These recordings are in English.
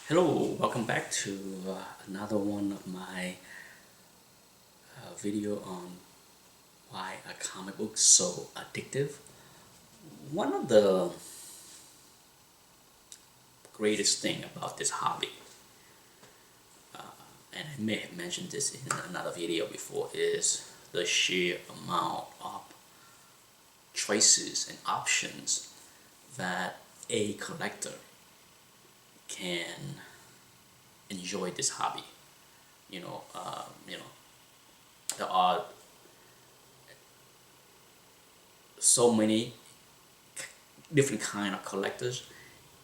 Hello, welcome back to another one of my video on why a comic book so addictive. One of the greatest thing about this hobby, and I may have mentioned this in another video before, is the sheer amount of choices and options that a collector can enjoy this hobby. There are so many different kind of collectors,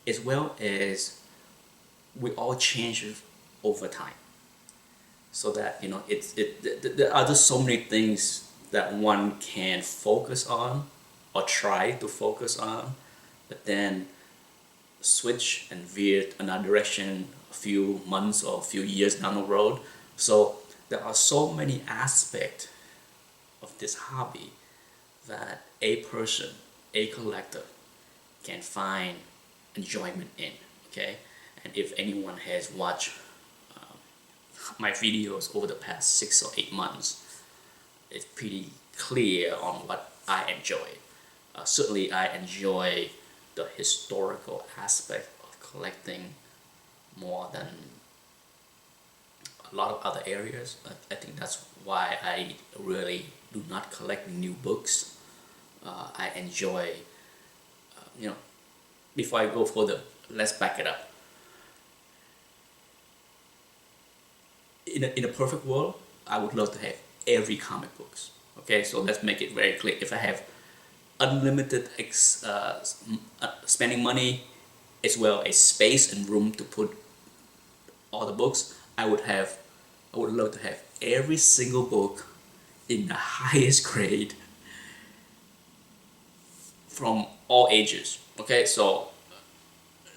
as well as we all change over time. So that there are just so many things that one can focus on or try to focus on, but then switch and veer another direction a few months or a few years down the road. So there are so many aspects of this hobby that a person, a collector, can find enjoyment in. Okay, and if anyone has watched my videos over the past 6 or 8 months, it's pretty clear on what I enjoy. Certainly, I enjoy the historical aspect of collecting more than a lot of other areas. I think that's why I really do not collect new books. I enjoy, you know, before I go further, let's back it up. In a perfect world, I would love to have every comic books. Okay, so let's make it very clear. If I have unlimited spending money, as well as space and room to put all the books, I would love to have every single book in the highest grade from all ages. Okay, so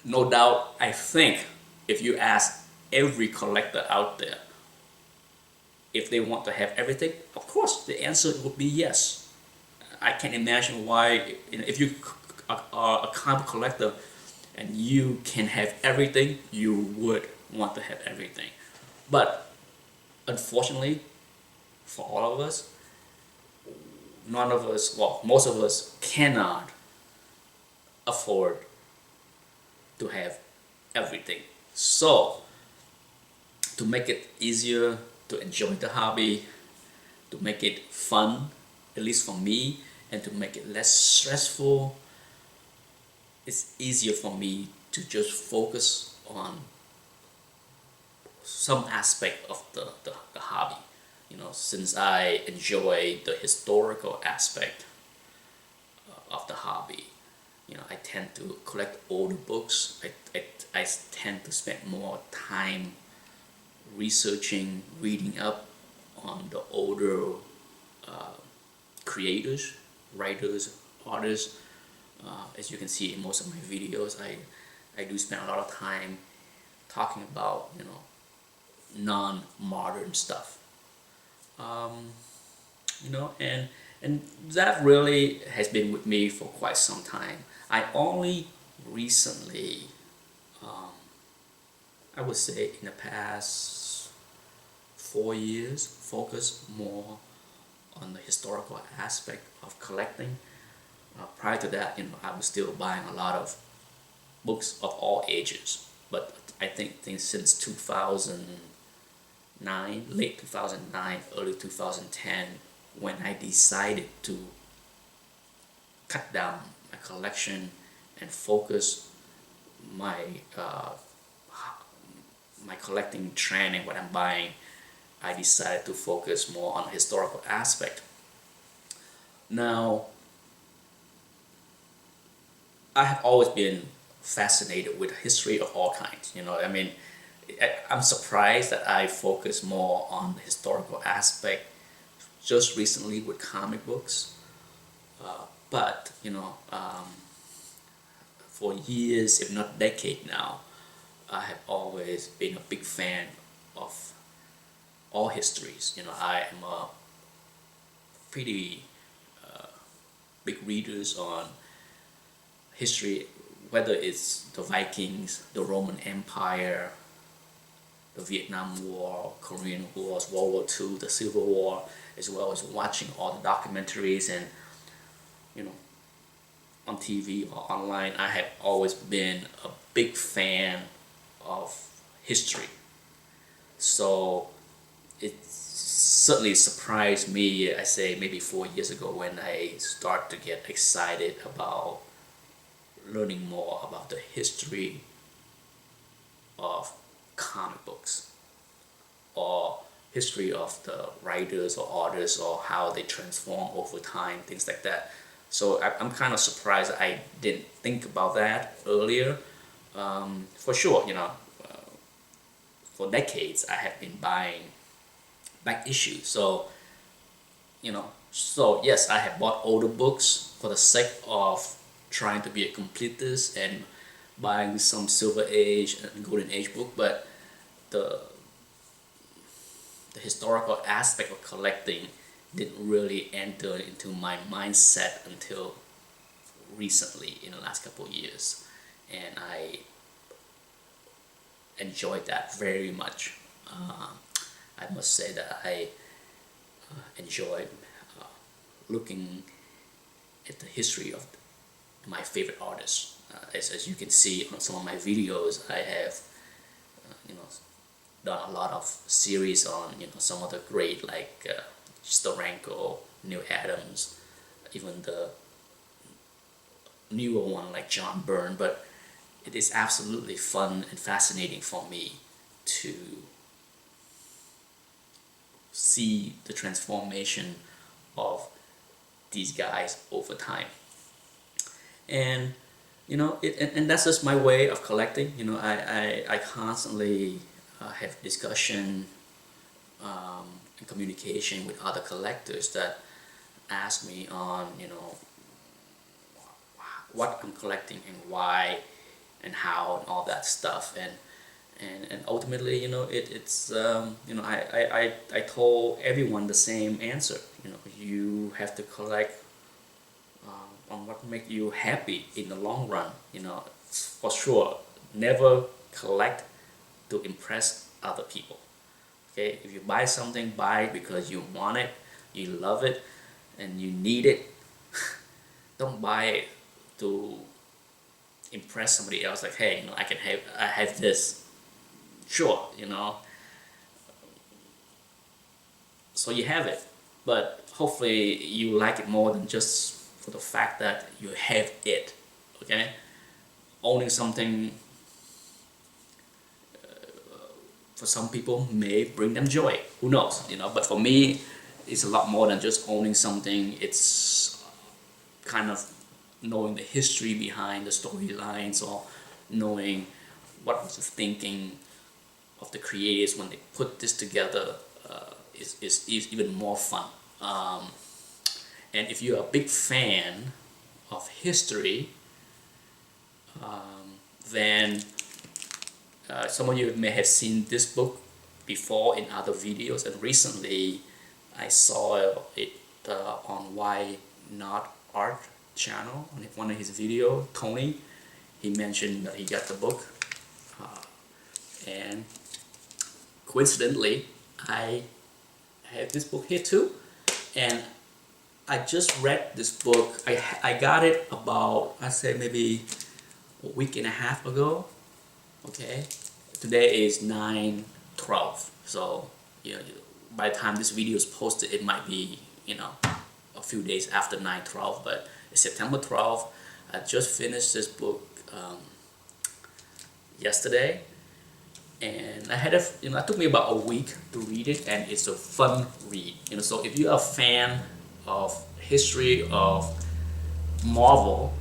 no doubt, I think if you ask every collector out there if they want to have everything, of course the answer would be yes. I can't imagine why, if you are a comic collector and you can have everything, you would want to have everything. But unfortunately, for all of us, none of us, well, most of us cannot afford to have everything. So, to make it easier to enjoy the hobby, to make it fun, at least for me, and to make it less stressful, it's easier for me to just focus on some aspect of the hobby. Since I enjoy the historical aspect of the hobby, I tend to collect older books. I tend to spend more time researching, reading up on the older creators, writers, artists. As you can see in most of my videos, I do spend a lot of time talking about non-modern stuff. And that really has been with me for quite some time. I only recently, I would say in the past 4 years, focused more on the historical aspect of collecting. Prior to that, I was still buying a lot of books of all ages. But I think since 2009, late 2009, early 2010, when I decided to cut down my collection and focus my my collecting trend and what I'm buying, I decided to focus more on the historical aspect. Now, I have always been fascinated with history of all kinds. I'm surprised that I focus more on the historical aspect just recently with comic books. But for years, if not decade now, I have always been a big fan of all histories. I am a pretty big readers on history, whether it's the Vikings, the Roman Empire, the Vietnam War, Korean Wars, World War II, the Civil War, as well as watching all the documentaries and, you know, on TV or online. I have always been a big fan of history. So it certainly surprised me, I say maybe 4 years ago, when I start to get excited about learning more about the history of comic books, or history of the writers or authors, or how they transform over time, things like that. So I'm kind of surprised I didn't think about that earlier. For sure, for decades I have been buying back issues. So, so yes, I have bought older books for the sake of trying to be a completist and buying some Silver Age and Golden Age book, but the historical aspect of collecting didn't really enter into my mindset until recently, in the last couple of years, and I enjoyed that very much. I must say that I enjoyed looking at the history of my favorite artists. As you can see on some of my videos, I have done a lot of series on some of the great, like Steranko, Neil Adams, even the newer one like John Byrne. But it is absolutely fun and fascinating for me to see the transformation of these guys over time. And and that's just my way of collecting. I constantly have discussion and communication with other collectors that ask me on what I'm collecting and why and how and all that stuff. And ultimately, I told everyone the same answer. You have to collect on what makes you happy in the long run. For sure, never collect to impress other people. Okay, if you buy something, buy it because you want it, you love it, and you need it. Don't buy it to impress somebody else. Like, hey, I have this. Sure, so you have it, but hopefully you like it more than just for the fact that you have it. Okay, owning something for some people may bring them joy. Who knows? But for me, it's a lot more than just owning something. It's kind of knowing the history behind the storylines, or knowing what was the thinking of the creators when they put this together. Is even more fun. And if you're a big fan of history, then some of you may have seen this book before in other videos, and recently I saw it on Why Not Art channel. On one of his videos, Tony, he mentioned that he got the book, and coincidentally I have this book here too. And I just read this book. I got it about, I say maybe a week and a half ago. Okay, today is 9/12, so by the time this video is posted, it might be a few days after 9/12, but it's September 12th. I just finished this book yesterday, and it took me about a week to read it, and it's a fun read. So if you're a fan of history of Marvel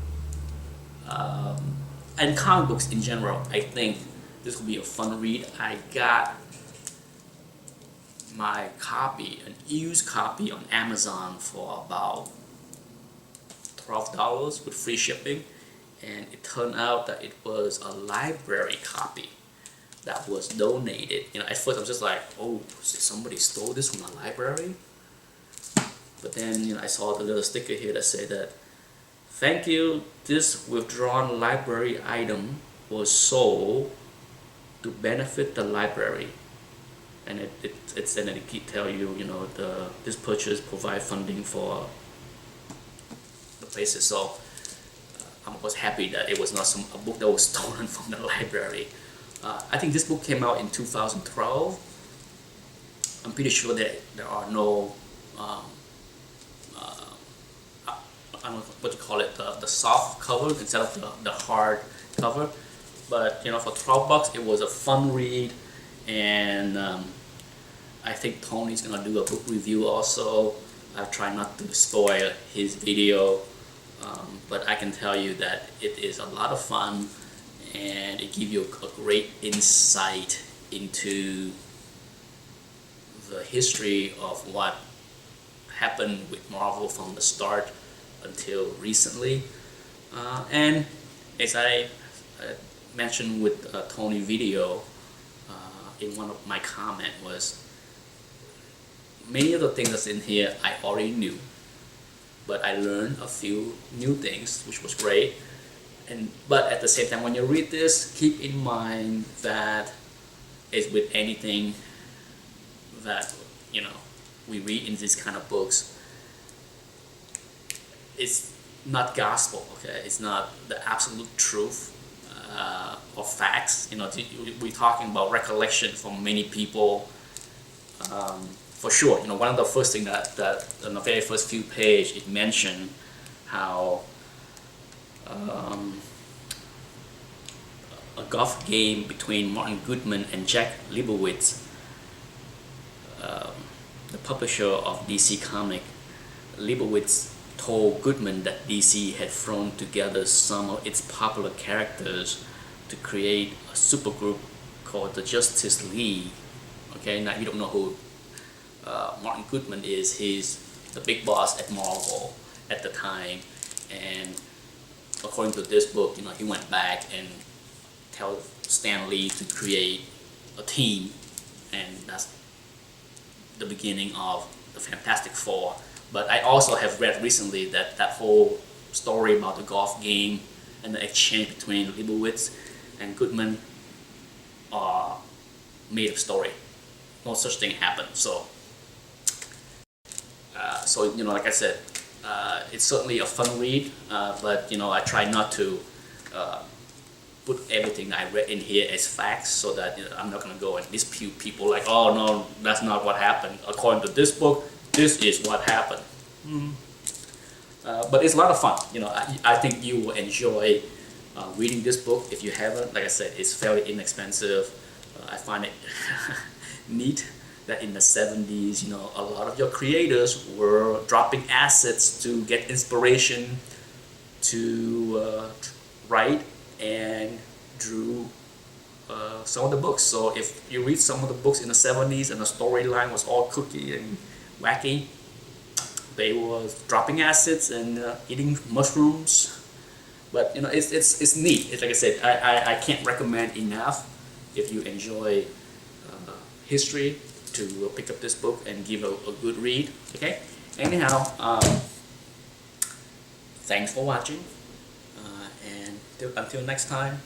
and comic books in general, I think this will be a fun read. I got my copy, an used copy, on Amazon for about $12 with free shipping, and it turned out that it was a library copy that was donated. At first I was just like, oh, somebody stole this from a library? But then I saw the little sticker here that said that Thank you. This withdrawn library item was sold to benefit the library. And it's and it keep tell you, you know, this purchase provide funding for the places. So I was happy that it was not a book that was stolen from the library. I think this book came out in 2012. I'm pretty sure that there are no, I don't know what you call it, the soft cover instead of the hard cover. But you know, for $12, it was a fun read, and I think Tony's gonna do a book review also. I try not to spoil his video, but I can tell you that it is a lot of fun, and it gives you a great insight into the history of what happened with Marvel from the start until recently. And as I mentioned with Tony video, in one of my comment was, many of the things that's in here I already knew, but I learned a few new things, which was great. But at the same time, when you read this, keep in mind that as with anything that, you know, we read in these kind of books, it's not gospel, okay? It's not the absolute truth or facts. You know, we're talking about recollection from many people. For sure, you know, one of the first thing that on the very first few pages, it mentioned how a golf game between Martin Goodman and Jack Leibowitz, the publisher of DC Comic. Leibowitz told Goodman that DC had thrown together some of its popular characters to create a supergroup called the Justice League. Okay, now if you don't know who Martin Goodman is, he's the big boss at Marvel at the time, and according to this book, you know, he went back and tell Stan Lee to create a team, and that's the beginning of the Fantastic Four. But I also have read recently that that whole story about the golf game and the exchange between Leibowitz and Goodman are made up story. No such thing happened. So you know, like I said, it's certainly a fun read, but you know, I try not to put everything I read in here as facts, so that, you know, I'm not going to go and dispute people like, oh no, that's not what happened. According to this book, this is what happened. But it's a lot of fun. You know, I think you will enjoy reading this book. If you haven't, like I said, it's fairly inexpensive. I find it neat that in the 70s, you know, a lot of your creators were dropping assets to get inspiration to write and drew some of the books. So if you read some of the books in the 70s and the storyline was all kooky and wacky, they were dropping acids and eating mushrooms. But you know, it's neat. It's like I said, I can't recommend enough if you enjoy history to pick up this book and give a good read. Okay. Anyhow, thanks for watching, and until next time.